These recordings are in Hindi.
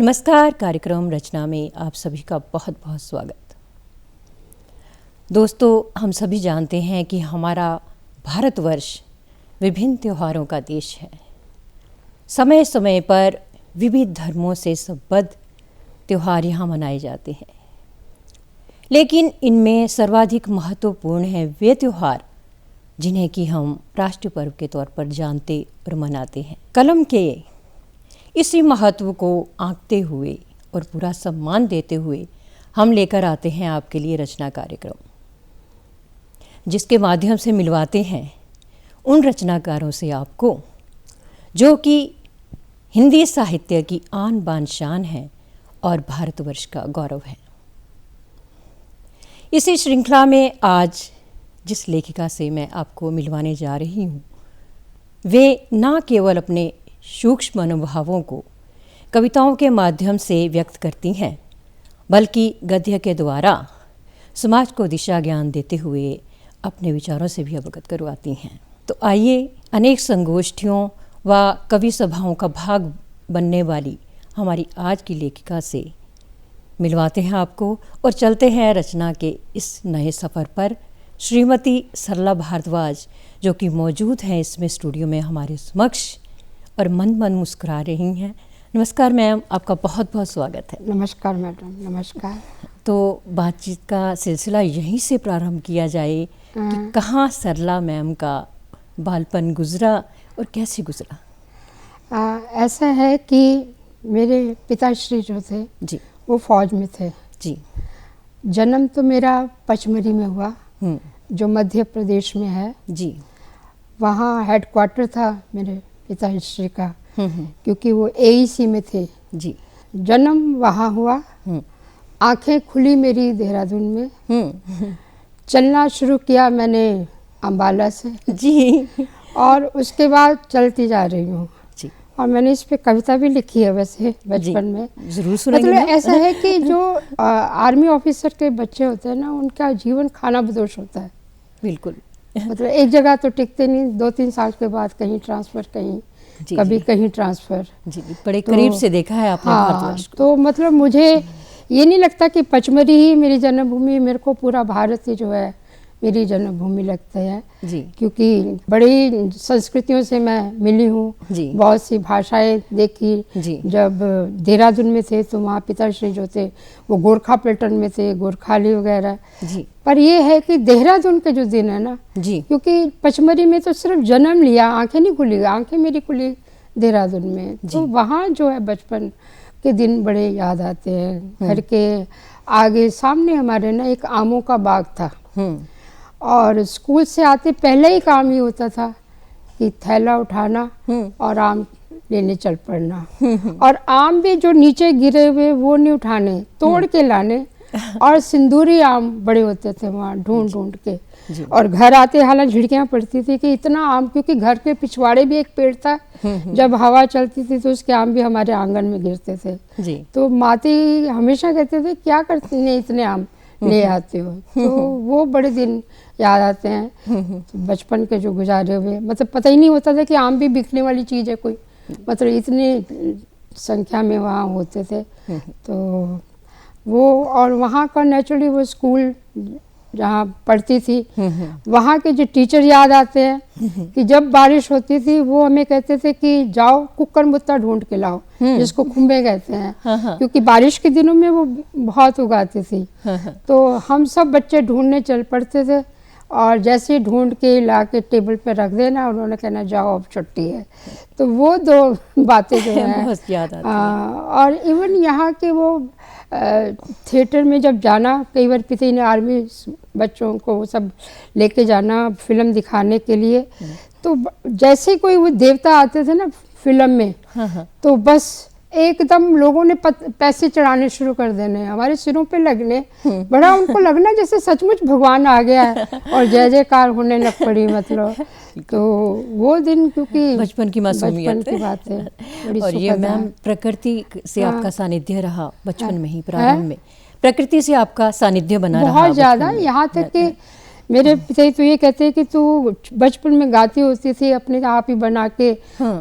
नमस्कार। कार्यक्रम रचना में आप सभी का बहुत बहुत स्वागत। दोस्तों, हम सभी जानते हैं कि हमारा भारतवर्ष विभिन्न त्योहारों का देश है। समय समय पर विविध धर्मों से संबद्ध त्योहार यहाँ मनाए जाते हैं, लेकिन इनमें सर्वाधिक महत्वपूर्ण हैं वे त्योहार जिन्हें कि हम राष्ट्रीय पर्व के तौर पर जानते और मनाते हैं। कलम के इसी महत्व को आंकते हुए और पूरा सम्मान देते हुए हम लेकर आते हैं आपके लिए रचना कार्यक्रम, जिसके माध्यम से मिलवाते हैं उन रचनाकारों से आपको जो कि हिंदी साहित्य की आन बान शान है और भारतवर्ष का गौरव है। इसी श्रृंखला में आज जिस लेखिका से मैं आपको मिलवाने जा रही हूँ, वे न केवल अपने सूक्ष्म अनुभवों को कविताओं के माध्यम से व्यक्त करती हैं, बल्कि गद्य के द्वारा समाज को दिशा ज्ञान देते हुए अपने विचारों से भी अवगत करवाती हैं। तो आइए अनेक संगोष्ठियों व कवि सभाओं का भाग बनने वाली हमारी आज की लेखिका से मिलवाते हैं आपको और चलते हैं रचना के इस नए सफ़र पर। श्रीमती सरला भारद्वाज जो कि मौजूद हैं इसमें स्टूडियो में हमारे समक्ष और मन मन मुस्कुरा रही हैं। नमस्कार मैम, आपका बहुत बहुत स्वागत है। नमस्कार मैडम, नमस्कार। तो बातचीत का सिलसिला यहीं से प्रारंभ किया जाए कि कहाँ सरला मैम का बालपन गुजरा और कैसे गुजरा? ऐसा है कि मेरे पिताश्री जो थे जी, वो फौज में थे जी। जन्म तो मेरा पचमढ़ी में हुआ, जो मध्य प्रदेश में है जी। वहाँ हेडक्वार्टर था मेरे पिताश्री का, क्योंकि वो एईसी में थे जी। जन्म वहाँ हुआ। आंखें खुली मेरी देहरादून में। चलना शुरू किया मैंने अम्बाला से जी। और उसके बाद चलती जा रही हूँ जी। और मैंने इस पे कविता भी लिखी है वैसे बचपन में। जरूर सुनाइए। मतलब ऐसा है कि जो आर्मी ऑफिसर के बच्चे होते हैं ना, उनका जीवन खाना बदोश होता है। बिल्कुल। मतलब एक जगह तो टिकते नहीं, 2-3 साल के बाद कहीं ट्रांसफ़र, कहीं कभी कहीं ट्रांसफ़र। जी, बड़े करीब से देखा है आपने भारतवर्ष को। तो मतलब मुझे ये नहीं लगता कि पचमढ़ी ही मेरी जन्मभूमि, मेरे को पूरा भारत ही जो है मेरी जन्मभूमि लगता है जी। क्योंकि बड़ी संस्कृतियों से मैं मिली हूँ, बहुत सी भाषाएं देखी जी। जब देहरादून में थे तो वहाँ पिताश्री जो थे वो गोरखा पैटर्न में थे, गोरखाली वगैरह जी। पर ये है कि देहरादून के जो दिन है ना जी, क्योंकि पचमढ़ी में तो सिर्फ जन्म लिया, आंखें नहीं खुली, आंखें मेरी खुली देहरादून में। तो वहाँ जो है बचपन के दिन बड़े याद आते हैं। घर के आगे सामने हमारे ना एक आमों का बाग था और स्कूल से आते पहले ही काम ये होता था कि थैला उठाना और आम लेने चल पड़ना। और आम भी जो नीचे गिरे हुए वो नहीं उठाने, तोड़ के लाने। और सिंदूरी आम बड़े होते थे वहाँ ढूंढ ढूंढ के। और घर आते हालांकि झिड़कियाँ पड़ती थी कि इतना आम, क्योंकि घर के पिछवाड़े भी एक पेड़ था, जब हवा चलती थी तो उसके आम भी हमारे आंगन में गिरते थे जी। तो माती हमेशा कहते थे क्या करते हैं इतने आम ले आते हो। तो वो बड़े दिन याद आते हैं तो बचपन के जो गुजारे हुए। मतलब पता ही नहीं होता था कि आम भी बिकने वाली चीज़ है कोई, मतलब इतनी संख्या में वहाँ होते थे। तो वो और वहाँ का नेचुरली वो स्कूल जहाँ पढ़ती थी वहाँ के जो टीचर याद आते हैं कि जब बारिश होती थी वो हमें कहते थे कि जाओ कुक्कर मुत्ता ढूंढ के लाओ, जिसको खुम्बे कहते हैं, क्योंकि बारिश के दिनों में वो बहुत उगाती थी। तो हम सब बच्चे ढूंढने चल पड़ते थे और जैसे ही ढूंढ के ला के टेबल पे रख देना, उन्होंने कहना जाओ अब छुट्टी है। तो वो दो बातें जो हैं बहुत याद आती हैं। और इवन यहाँ के वो थिएटर में जब जाना, कई बार पिता ने आर्मी बच्चों को सब लेके जाना फिल्म दिखाने के लिए, तो जैसे कोई वो देवता आते थे ना फिल्म में, तो बस एकदम लोगों ने पैसे चढ़ाने शुरू कर देने, हमारे सिरों पे लगने। बड़ा उनको लगना जैसे सचमुच भगवान आ गया है और जय जयकार होने लग पड़ी। मतलब तो वो दिन, क्योंकि बचपन की मासूमियत की बात है। और ये मैम प्रकृति से आपका सानिध्य रहा बचपन में ही, प्रारंभ में प्रकृति से आपका सानिध्य बना रहा बहुत ज़्यादा। यहाँ तक कि मेरे पिताजी तो ये कहते हैं कि तू बचपन में गाती होती थी अपने आप ही बना के,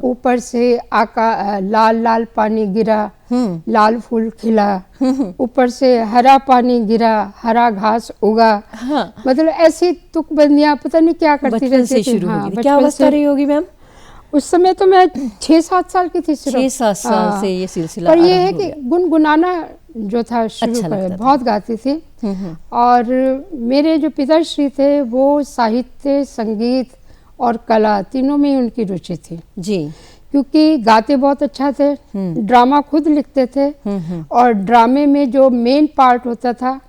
ऊपर से लाल लाल पानी गिरा, लाल फूल खिला, ऊपर से हरा पानी गिरा, हरा घास उगा। मतलब ऐसी तुकबंदियां पता नहीं क्या करती रहती थी। क्या अवस्था रही होगी मैम उस समय? तो मैं 6-7 साल की थी सिर्फ। 6-7 साल से ये सिलसिला। पर ये है कि गुनगुनाना जो था शुरू कर बहुत गाती थी। और मेरे जो पिताश्री थे वो साहित्य, संगीत और कला तीनों में उनकी रुचि थी जी, क्योंकि गाते बहुत अच्छा थे, ड्रामा खुद लिखते थे, और ड्रामे में जो मेन पार्ट होता था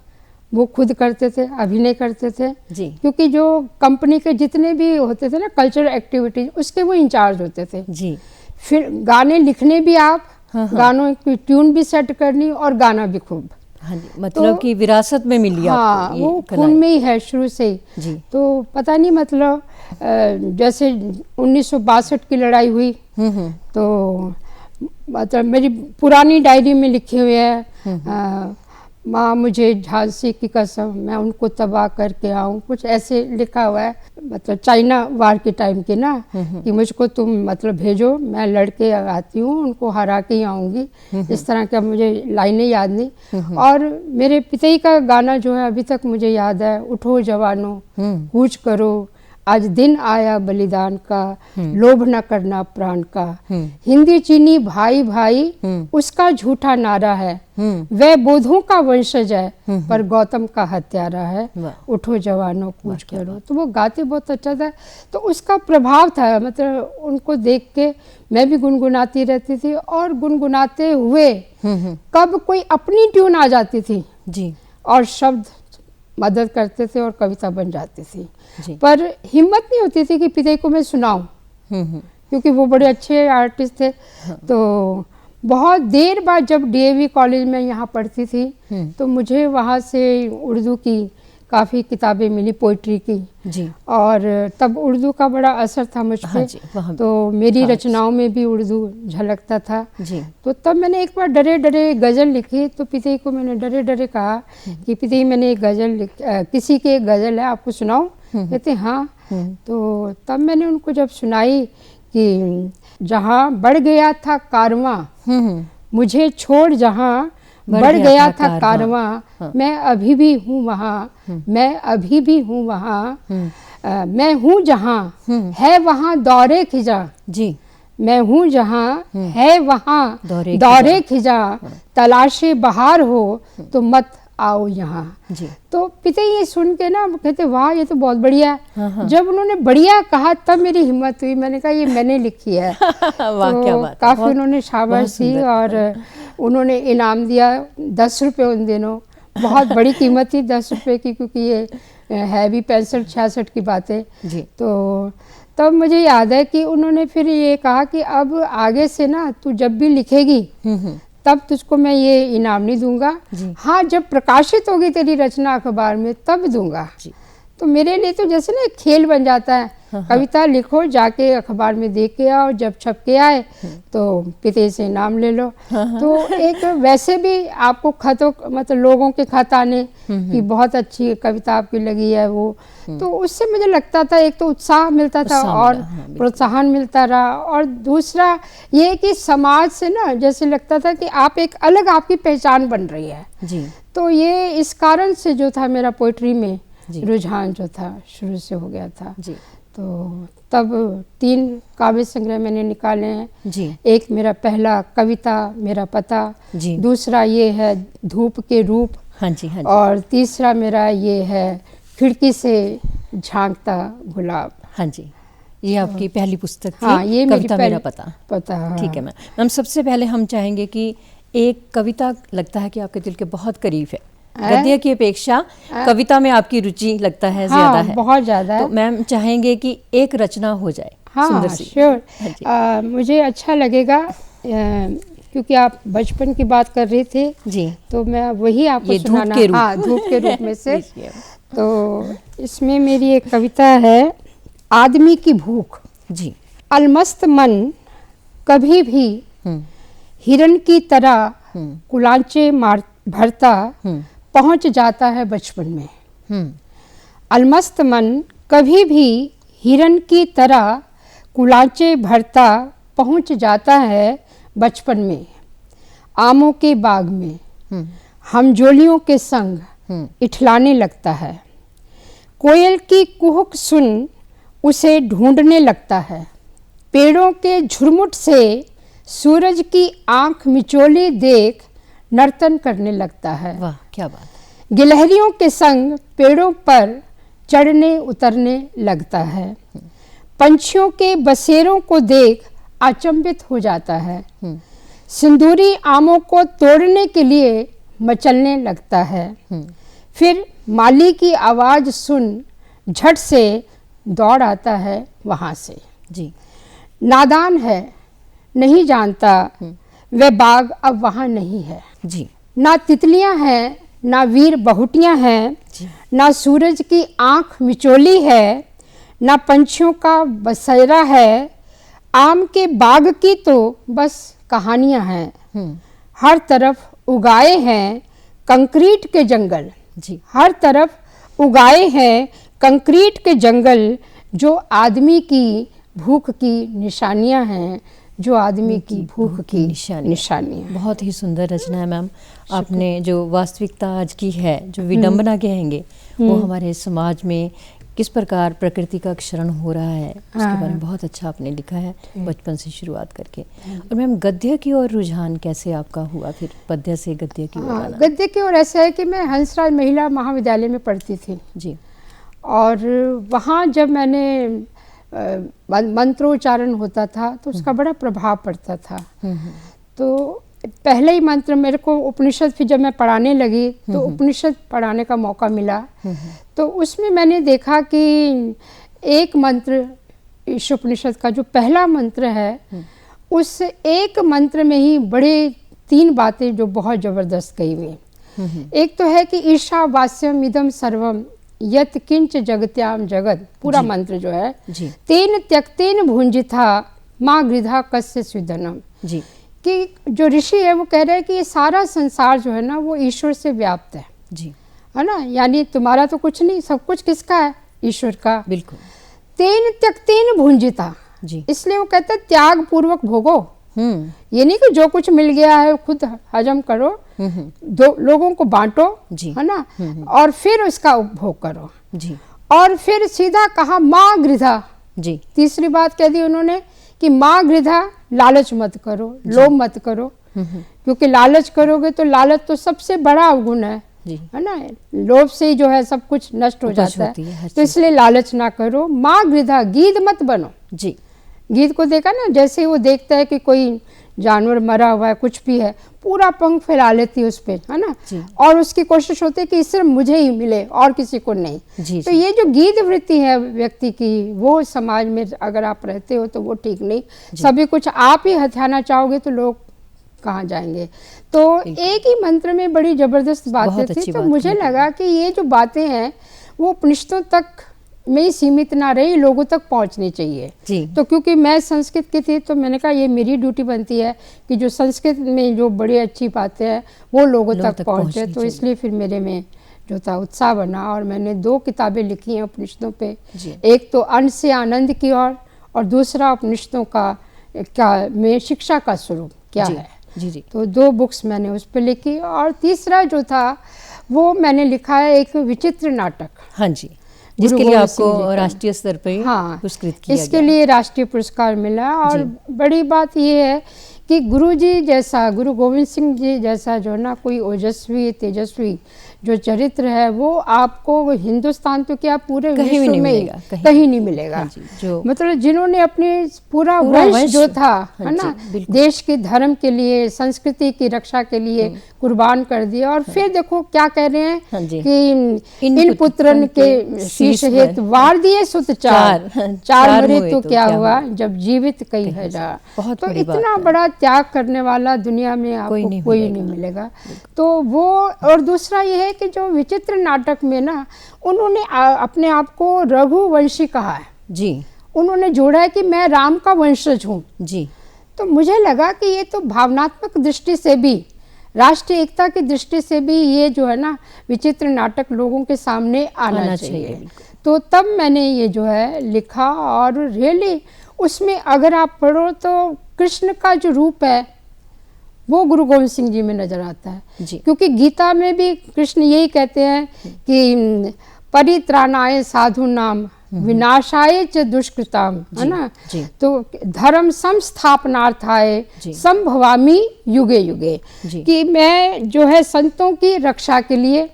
वो खुद करते थे, अभिनय करते थे जी। क्योंकि जो कंपनी के जितने भी होते थे ना कल्चरल एक्टिविटीज, उसके वो इंचार्ज होते थे जी। फिर गाने लिखने भी आप, गानों की ट्यून भी सेट करनी और गाना भी खूब। हाँ जी, मतलब कि विरासत में मिली आपको ये वो खून में ही है शुरू से ही जी। तो पता नहीं, मतलब जैसे 1962 की लड़ाई हुई तो मतलब मेरी पुरानी डायरी में लिखे हुए है, माँ मुझे झांसी की कसम, मैं उनको तबाह करके आऊँ, कुछ ऐसे लिखा हुआ है। मतलब चाइना वार के टाइम के ना, कि मुझको तुम मतलब भेजो, मैं लड़के आती हूँ, उनको हरा के ही आऊँगी। इस तरह का मुझे लाइनें याद नहीं। और मेरे पिताजी का गाना जो है अभी तक मुझे याद है, उठो जवानों कूच करो, आज दिन आया बलिदान का, लोभ न करना प्राण का, हिंदी चीनी भाई भाई उसका झूठा नारा है, वह बोधों का वंशज है पर गौतम का हत्यारा है, उठो जवानों कूच करो। तो वो गाते बहुत अच्छा था, तो उसका प्रभाव था। मतलब उनको देख के मैं भी गुनगुनाती रहती थी, और गुनगुनाते हुए कब कोई अपनी ट्यून आ जाती थी जी, और शब्द मदद करते थे और कविता बन जाती थी जी। पर हिम्मत नहीं होती थी कि पिताजी को मैं सुनाऊं, क्योंकि वो बड़े अच्छे आर्टिस्ट थे। तो बहुत देर बाद जब डीएवी कॉलेज में यहाँ पढ़ती थी तो मुझे वहाँ से उर्दू की काफ़ी किताबें मिली, पोइट्री की जी। और तब उर्दू का बड़ा असर था मुझ पर, तो मेरी रचनाओं में भी उर्दू झलकता था जी। तो तब मैंने एक बार डरे डरे गज़ल लिखी, तो पिताजी को मैंने डरे डरे कहा कि पिताजी मैंने एक गज़ल किसी की एक गज़ल है, आपको सुनाऊं? कहते हाँ। तो तब मैंने उनको जब सुनाई कि जहाँ बढ़ गया था कारवां, मुझे छोड़ जहाँ बढ़ गया था कारवां, मैं अभी भी हूँ वहाँ, मैं अभी भी हूँ वहाँ, मैं हूँ जहाँ है वहाँ दौरे खिजा जी, मैं हूँ जहाँ है वहाँ दौरे खिजा, तलाशे बहार हो तो मत आओ यहाँ जी। तो पिताजी ये सुन के ना कहते वाह ये तो बहुत बढ़िया है। जब उन्होंने बढ़िया कहा तब मेरी हिम्मत हुई, मैंने कहा ये मैंने लिखी है। वाह तो क्या बात, काफी उन्होंने शाबाश दी और उन्होंने इनाम दिया 10 रुपये उन दिनों, बहुत बड़ी कीमत थी 10 रुपये की, क्योंकि ये है भी 65-66 की बातें जी। तो तब मुझे याद है कि उन्होंने फिर ये कहा कि अब आगे से ना तू जब भी लिखेगी तब तुझको मैं ये इनाम नहीं दूंगा, हाँ जब प्रकाशित होगी तेरी रचना अखबार में तब दूंगा। तो मेरे लिए तो जैसे ना एक खेल बन जाता है, कविता लिखो जाके अखबार में देख के आओ, जब छप के आए तो पिताजी से इनाम ले लो। तो एक वैसे भी आपको खतों मतलब लोगों के खत आने कि बहुत अच्छी कविता आपकी लगी है वो, तो उससे मुझे लगता था एक तो उत्साह मिलता था और प्रोत्साहन मिलता रहा, और दूसरा ये कि समाज से ना जैसे लगता था कि आप एक अलग आपकी पहचान बन रही है जी। तो ये इस कारण से जो था मेरा पोइट्री में रुझान जो था शुरू से हो गया था जी। तो तब 3 काव्य संग्रह मैंने निकाले हैं जी। एक मेरा पहला कविता मेरा पता जी, दूसरा ये है धूप के रूप हाँ जी, हाँ जी। और तीसरा मेरा ये है खिड़की से झांकता गुलाब हाँ जी। ये आपकी पहली पुस्तक थी हाँ, ये कविता मेरा पता हाँ। ठीक है मैम, सबसे पहले हम चाहेंगे कि एक कविता लगता है कि आपके दिल के बहुत करीब है, गद्य की अपेक्षा कविता में आपकी रुचि लगता है ज्यादा है, बहुत ज्यादा है। तो मैम चाहेंगे कि एक रचना हो जाए सुंदर सी। श्योर, मुझे अच्छा लगेगा क्योंकि आप बचपन की बात कर रहे थे जी, तो मैं वही आपको सुनाना हाँ धूप के रूप में से। तो इसमें मेरी एक कविता है आदमी की भूख जी। अलमस्त मन कभी भी हिरन की तरह कुलांचे मार भरता पहुंच जाता है बचपन में, अलमस्त मन कभी भी हिरन की तरह कुलाचे भरता पहुंच जाता है बचपन में आमों के बाग में, हमजोलियों के संग इठलाने लगता है। कोयल की कुहुक सुन उसे ढूंढने लगता है। पेड़ों के झुरमुट से सूरज की आंख मिचोली देख नर्तन करने लगता है। वाह, क्या बात। गिलहरियों के संग पेड़ों पर चढ़ने उतरने लगता है। पंछियों के बसेरों को देख अचंभित हो जाता है। सिंदूरी आमों को तोड़ने के लिए मचलने लगता है। फिर माली की आवाज सुन झट से दौड़ आता है वहां से। जी। नादान है, नहीं जानता वह बाग अब वहां नहीं है। जी। ना तितलियां हैं, ना वीर बहुटियां हैं, ना सूरज की आंख मिचोली है, ना पंछियों का बसेरा है। आम के बाग की तो बस कहानियां हैं। हर तरफ उगाए हैं कंक्रीट के जंगल। जी। हर तरफ उगाए हैं कंक्रीट के जंगल, जो आदमी की भूख की निशानियां हैं, जो आदमी की भूख की निशानियां। बहुत ही सुंदर रचना है मैम। आपने जो वास्तविकता आज की है, जो विडंबना कहेंगे, वो हमारे समाज में किस प्रकार प्रकृति का क्षरण हो रहा है, उसके बारे में बहुत अच्छा आपने लिखा है, बचपन से शुरुआत करके। और मैम गद्य की ओर रुझान कैसे आपका हुआ, फिर पद्य से गद्य की ओर आना? गद्य की ओर ऐसा है कि मैं हंसराज महिला महाविद्यालय में पढ़ती थी। जी। और वहाँ जब मैंने मंत्रोच्चारण होता था तो उसका बड़ा प्रभाव पड़ता था। तो पहले ही मंत्र मेरे को उपनिषद, फिर जब मैं पढ़ाने लगी तो उपनिषद पढ़ाने का मौका मिला। तो उसमें मैंने देखा कि एक मंत्र, इस उपनिषद का जो पहला मंत्र है, उस एक मंत्र में ही बड़े 3 बातें जो बहुत जबरदस्त कही हुई। एक तो है कि ईशावास्यम इदम सर्वम यत किंच जगत्याम जगत, पूरा मंत्र जो है, तेन त्यक्तेन भुंजिथा माँ गृधा कस्य स्विधनम। जी। कि जो ऋषि है वो कह रहे हैं कि ये सारा संसार जो है ना, वो ईश्वर से व्याप्त है। जी। है ना, यानी तुम्हारा तो कुछ नहीं, सब कुछ किसका है? ईश्वर का। बिल्कुल। तेन त्यक्तेन भुंजिता, जी, इसलिए वो कहते हैं त्याग पूर्वक भोगो। ये नहीं कि जो कुछ मिल गया है खुद हजम करो, दो लोगों को बांटो, है ना, और फिर उसका उपभोग करो। जी। और फिर सीधा कहा माँ गृधा। जी। तीसरी बात कह दी उन्होंने कि माँ गृधा, लालच मत करो, लोभ मत करो, क्योंकि लालच करोगे तो लालच तो सबसे बड़ा अवगुण है ना। लोभ से जो है सब कुछ नष्ट हो जाता है, तो इसलिए लालच ना करो। माँ गृधा, गीध मत बनो। जी। गीध को देखा ना, जैसे वो देखता है कि कोई जानवर मरा हुआ है, कुछ भी है, पूरा पंख फैला लेती है उस पे, है ना, और उसकी कोशिश होती है कि सिर्फ मुझे ही मिले और किसी को नहीं। तो ये जो गीध वृत्ति है व्यक्ति की, वो समाज में अगर आप रहते हो तो वो ठीक नहीं। सभी कुछ आप ही हथियाना चाहोगे तो लोग कहाँ जाएंगे। तो एक ही मंत्र में बड़ी जबरदस्त बातें थी। तो मुझे लगा कि ये जो बातें हैं वो उपनिषदों तक में ही सीमित ना रही, लोगों तक पहुंचनी चाहिए। जी। तो क्योंकि मैं संस्कृत की थी तो मैंने कहा ये मेरी ड्यूटी बनती है कि जो संस्कृत में जो बड़ी अच्छी बातें हैं वो लोगों तक पहुंचे। तो इसलिए फिर मेरे में जो था उत्साह बना, और मैंने 2 किताबें लिखी हैं उपनिषदों पे। एक तो अन्न से आनंद की ओर, और दूसरा उपनिषदों का में शिक्षा का स्वरूप क्या है। जी। तो 2 बुक्स मैंने उस पर लिखी। और तीसरा जो था वो मैंने लिखा है एक विचित्र नाटक। हाँ जी, जिसके लिए आपको राष्ट्रीय स्तर पर पुरस्कृत किया गया। इसके लिए राष्ट्रीय पुरस्कार मिला। और बड़ी बात ये है कि गुरुजी जैसा, गुरु गोविंद सिंह जी जैसा जो ना कोई ओजस्वी तेजस्वी जो चरित्र है, वो आपको हिंदुस्तान तो क्या पूरे विश्व में कहीं नहीं मिलेगा। जो मतलब जिन्होंने अपने पूरा वंश जो था, है ना, देश के धर्म के लिए, संस्कृति की रक्षा के लिए कुर्बान कर दिया। और फिर देखो क्या कह रहे हैं कि इन पुत्रन के शीश हेत वार दिए सुत चार मरे तो क्या हुआ जब जीवित कई हजार। तो इतना बड़ा त्याग करने वाला दुनिया में आपको कोई नहीं मिलेगा। तो वो, और दूसरा ये है कि जो विचित्र नाटक में ना उन्होंने अपने आप को रघुवंशी कहा है। जी। उन्होंने जोड़ा है कि मैं राम का वंशज हूँ। जी। तो मुझे लगा कि ये तो भावनात्मक दृष्टि से भी राष्ट्रीय एकता की दृष्टि से भी ये जो है ना विचित्र नाटक लोगों के सामने आना चाहिए। तो तब मैंने ये जो है लिखा, और रियली उसमें अगर आप पढ़ो तो कृष्ण का जो रूप है वो गुरु गोविंद सिंह जी में नजर आता है जी। क्योंकि गीता में भी कृष्ण यही कहते हैं कि परित्राणाय साधु नाम विनाशाय च दुष्कृताम, है ना। तो धर्म संस्थापनार्थाय संभवामि युगे युगे, कि मैं जो है संतों की रक्षा के लिए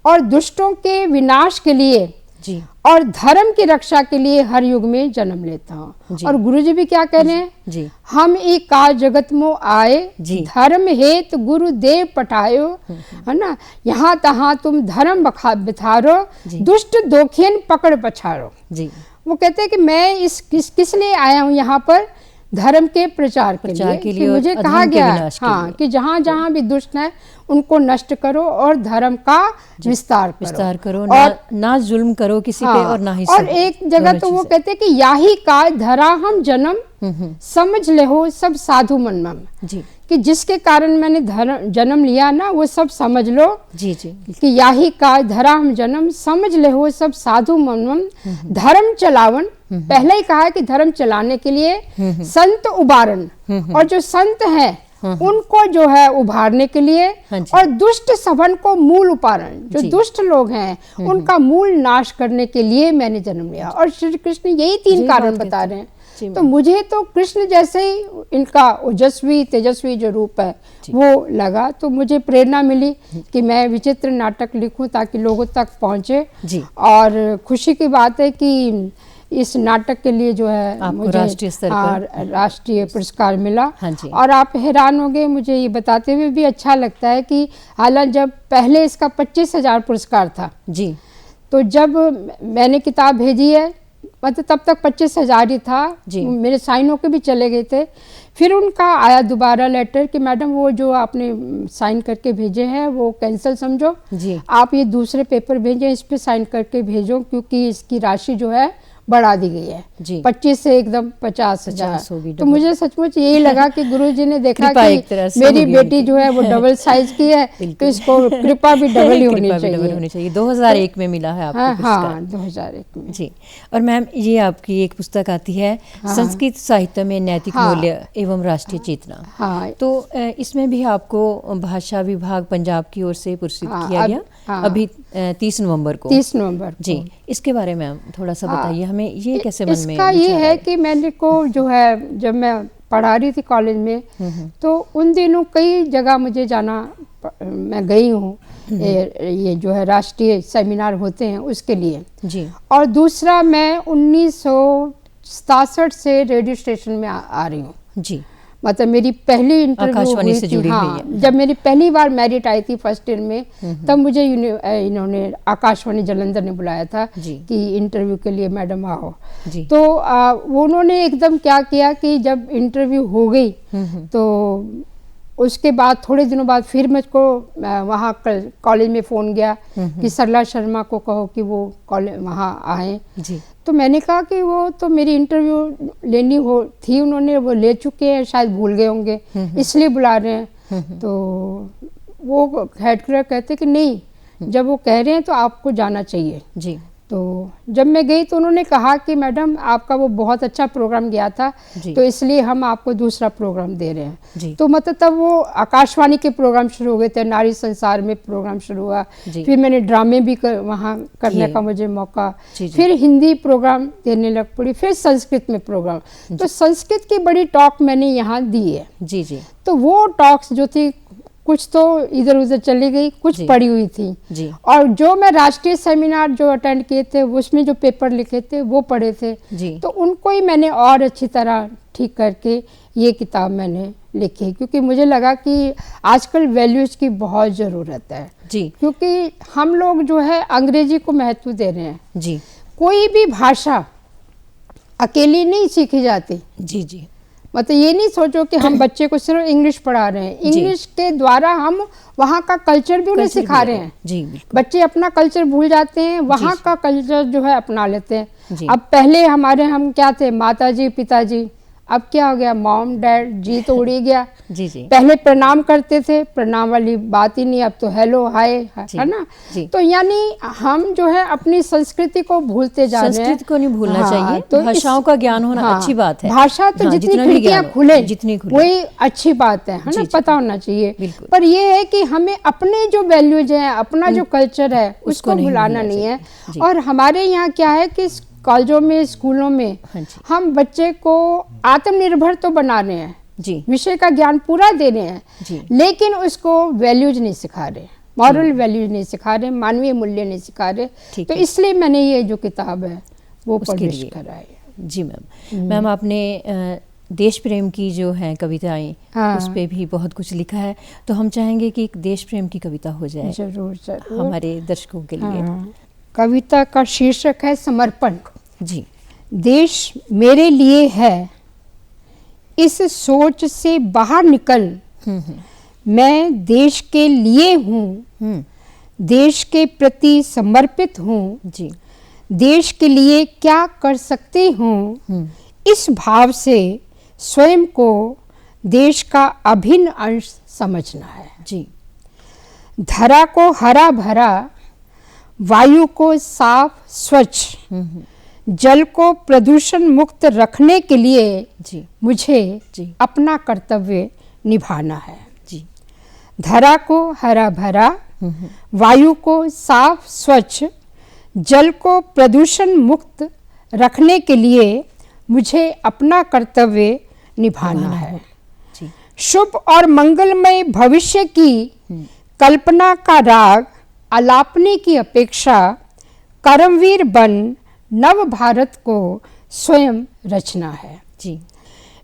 और दुष्टों के विनाश के लिए जी, और धर्म की रक्षा के लिए हर युग में जन्म लेता हूँ। और गुरुजी भी क्या कह रहे हैं जी, हम एक का जगत में आए धर्म हेत गुरुदेव पठायो, है ना, यहाँ तहाँ तुम धर्म बिथारो दुष्ट दोखियन पकड़ पछाड़ो जी। वो कहते हैं कि मैं किस लिए आया हूँ यहाँ पर, धर्म के प्रचार के लिए कि मुझे कहा गया हाँ कि जहाँ जहाँ भी दुष्ट है उनको नष्ट करो और धर्म का विस्तार करो और ना जुल्म करो किसी पे और ना ही और एक जगह तो वो कहते हैं कि याही का धरा हम जन्म समझ ले हो सब साधु मनमम जी, कि जिसके कारण मैंने जन्म लिया ना वो सब समझ लो जी जी, कि याही का धरा हम जन्म समझ ले हो सब साधु मनमम धर्म चलावन। पहले ही कहा है कि धर्म चलाने के लिए संत उबारन, और जो संत है उनको जो है उभारने के लिए, और दुष्ट सभन को मूल उपारण, जो दुष्ट लोग हैं उनका मूल नाश करने के लिए मैंने जन्म लिया। और श्री कृष्ण यही 3 कारण बता रहे हैं। तो मुझे तो कृष्ण जैसे ही इनका ओजस्वी तेजस्वी जो रूप है वो लगा, तो मुझे प्रेरणा मिली कि मैं विचित्र नाटक लिखूं ताकि लोगों तक पहुंचे। और खुशी की बात है कि इस नाटक के लिए जो है मुझे राष्ट्रीय स्तर पर राष्ट्रीय पुरस्कार मिला। और आप हैरान होंगे, मुझे ये बताते हुए भी अच्छा लगता है कि हालांकि जब पहले इसका 25,000 पुरस्कार था जी, तो जब मैंने किताब भेजी है मतलब तब तक 25,000 ही था जी। मेरे साइन होके भी चले गए थे। फिर उनका आया दोबारा लेटर कि मैडम वो जो आपने साइन करके भेजे हैं वो कैंसिल समझो जी, आप ये दूसरे पेपर भेजें, इस पे साइन करके भेजो क्योंकि इसकी राशि जो है बढ़ा दी गई है जी, 25 से एकदम 50,000। तो मुझे सचमुच यही लगा कि गुरुजी ने देखा कि मेरी बेटी जो है वो डबल साइज की है तो इसको कृपा भी डबल ही होनी चाहिए। 2001 में मिला है आपको? हाँ 2001 में जी। और मैम ये आपकी एक पुस्तक आती है संस्कृत साहित्य में नैतिक मूल्य एवं राष्ट्रीय चेतना, तो इसमें भी आपको भाषा विभाग पंजाब की ओर से पुरस्कृत किया गया अभी 30 नवंबर को। 30 नवंबर जी, इसके बारे में थोड़ा सा बताइए हमें, ये कैसे मन में? इसका ये है कि मैंने को जो है जब मैं पढ़ा रही थी कॉलेज में तो उन दिनों कई जगह मुझे जाना, मैं गई हूँ, ये जो है राष्ट्रीय सेमिनार होते हैं उसके लिए जी। और दूसरा मैं 1967 से रेडियो स्टेशन में आ रही हूँ जी, मतलब मेरी पहली इंटरव्यू हुई थी जब मेरी पहली बार मेरिट आई थी फर्स्ट ईयर में, तब मुझे इन्होंने आकाशवाणी जालंधर ने बुलाया था कि इंटरव्यू के लिए मैडम आओ। तो वो उन्होंने एकदम क्या किया कि जब इंटरव्यू हो गई तो उसके बाद थोड़े दिनों बाद फिर मुझको वहाँ कॉलेज में फ़ोन गया कि सरला शर्मा को कहो कि वो कॉलेज वहाँ आए जी। तो मैंने कहा कि वो तो मेरी इंटरव्यू लेनी थी, उन्होंने वो ले चुके हैं, शायद भूल गए होंगे इसलिए बुला रहे हैं। तो वो हेड क्लर्क कहते कि नहीं, जब वो कह रहे हैं तो आपको जाना चाहिए जी। तो जब मैं गई तो उन्होंने कहा कि मैडम आपका वो बहुत अच्छा प्रोग्राम गया था तो इसलिए हम आपको दूसरा प्रोग्राम दे रहे हैं। तो मतलब तब वो आकाशवाणी के प्रोग्राम शुरू हो गए थे, नारी संसार में प्रोग्राम शुरू हुआ, फिर मैंने ड्रामे भी वहाँ करने का मुझे मौका, फिर हिंदी प्रोग्राम देने लग पड़ी, फिर संस्कृत में प्रोग्राम। तो संस्कृत की बड़ी टॉक मैंने यहाँ दी है जी जी। तो वो टॉक्स जो थी कुछ तो इधर उधर चली गई, कुछ पड़ी हुई थी जी। और जो मैं राष्ट्रीय सेमिनार जो अटेंड किए थे उसमें जो पेपर लिखे थे वो पढ़े थे जी। तो उनको ही मैंने और अच्छी तरह ठीक करके ये किताब मैंने लिखी, क्योंकि मुझे लगा कि आजकल वैल्यूज की बहुत ज़रूरत है जी। क्योंकि हम लोग जो है अंग्रेजी को महत्व दे रहे हैं जी। कोई भी भाषा अकेली नहीं सीखी जाती जी जी। मतलब ये नहीं सोचो कि हम बच्चे को सिर्फ इंग्लिश पढ़ा रहे हैं, इंग्लिश के द्वारा हम वहाँ का कल्चर भी उन्हें सिखा रहे हैं जी। बच्चे अपना कल्चर भूल जाते हैं, वहाँ का कल्चर जो है अपना लेते हैं। अब पहले हम क्या थे, माताजी पिताजी, अब क्या हो गया, मॉम डैड जी तो उड़ ही गया। जी जी। पहले प्रणाम करते थे, प्रणाम वाली बात ही नहीं, अब तो हेलो हाय है ना। तो यानी हम जो है अपनी संस्कृति को भूलते जा रहे हैं। संस्कृति को नहीं भूलना चाहिए, तो भाषाओं का ज्ञान होना अच्छी बात है। भाषा तो जितनी खिड़कियां खुले वही अच्छी बात है ना, पता होना चाहिए। पर ये है कि हमें अपने जो वैल्यूज हैं, अपना जो कल्चर है उसको भुलाना नहीं है। और हमारे यहाँ क्या है कि कॉलेजों में, स्कूलों में हम बच्चे को आत्मनिर्भर तो बना रहे हैं जी, विषय का ज्ञान पूरा दे रहे हैं जी, लेकिन उसको वैल्यूज नहीं सिखा रहे, मॉरल वैल्यूज नहीं सिखा रहे, मानवीय मूल्य नहीं सिखा रहे। तो इसलिए मैंने ये जो किताब है वो पब्लिश करा है। जी मैम। मैम आपने देश प्रेम की जो है कविताएं, उस पे भी बहुत कुछ लिखा है, तो हम चाहेंगे कि एक देश प्रेम की कविता हो जाए जरूर जरूर हमारे दर्शकों के लिए। कविता का शीर्षक है समर्पण जी। देश मेरे लिए है, इस सोच से बाहर निकल, मैं देश के लिए हूँ, देश के प्रति समर्पित हूँ जी, देश के लिए क्या कर सकती हूँ, इस भाव से स्वयं को देश का अभिन्न अंश समझना है जी। धरा को हरा भरा, वायु को साफ स्वच्छ, जल को प्रदूषण मुक्त रखने के लिए जी मुझे जी अपना कर्तव्य निभाना है जी। धरा को हरा भरा, वायु को साफ स्वच्छ, जल को प्रदूषण मुक्त रखने के लिए मुझे अपना कर्तव्य निभाना है जी। शुभ और मंगलमय भविष्य की कल्पना का राग आलापने की अपेक्षा कर्मवीर बन नव भारत को स्वयं रचना है जी।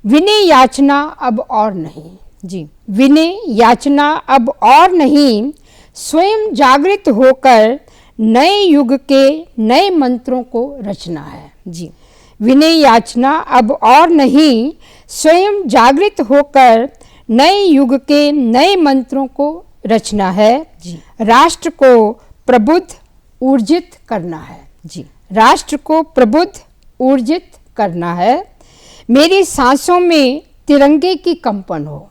विनय याचना अब और नहीं जी, विनय याचना अब और नहीं, स्वयं जागृत होकर नए युग के नए मंत्रों को रचना है जी। विनय याचना अब और नहीं, स्वयं जागृत होकर नए युग के नए मंत्रों को रचना है जी। राष्ट्र को प्रबुद्ध ऊर्जित करना है जी। राष्ट्र को प्रबुद्ध ऊर्जित करना है। मेरी सांसों में तिरंगे की कंपन हो,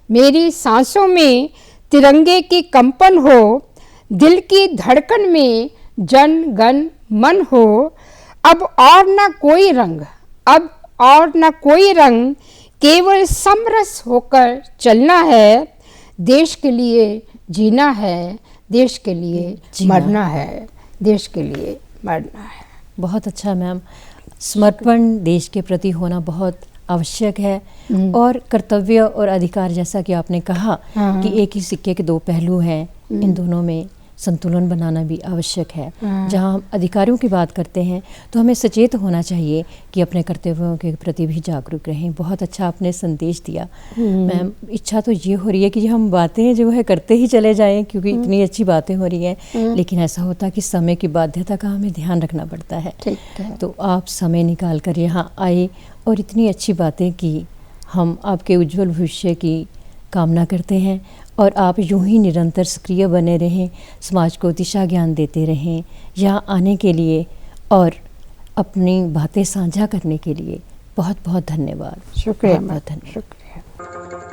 मेरी सांसों में तिरंगे की कंपन हो, दिल की धड़कन में जन गण मन हो। अब और न कोई रंग, अब और न कोई रंग, केवल समरस होकर चलना है। देश के लिए जीना है, देश के लिए मरना है, देश के लिए मरना है। बहुत अच्छा मैम। समर्पण देश के प्रति होना बहुत आवश्यक है, और कर्तव्य और अधिकार, जैसा कि आपने कहा कि एक ही सिक्के के दो पहलू हैं, इन दोनों में संतुलन बनाना भी आवश्यक है। जहाँ हम अधिकारों की बात करते हैं तो हमें सचेत होना चाहिए कि अपने कर्तव्यों के प्रति भी जागरूक रहें। बहुत अच्छा आपने संदेश दिया मैम। इच्छा तो ये हो रही है कि हम बातें जो है करते ही चले जाएं, क्योंकि इतनी अच्छी बातें हो रही हैं, लेकिन ऐसा होता है कि समय की बाध्यता का हमें ध्यान रखना पड़ता है। तो आप समय निकाल कर यहाँ आए और इतनी अच्छी बातें की। हम आपके उज्जवल भविष्य की कामना करते हैं, और आप यूं ही निरंतर सक्रिय बने रहें, समाज को दिशा ज्ञान देते रहें। यहाँ आने के लिए और अपनी बातें साझा करने के लिए बहुत बहुत धन्यवाद। शुक्रिया। बहुत धन्यवाद। शुक्रिया।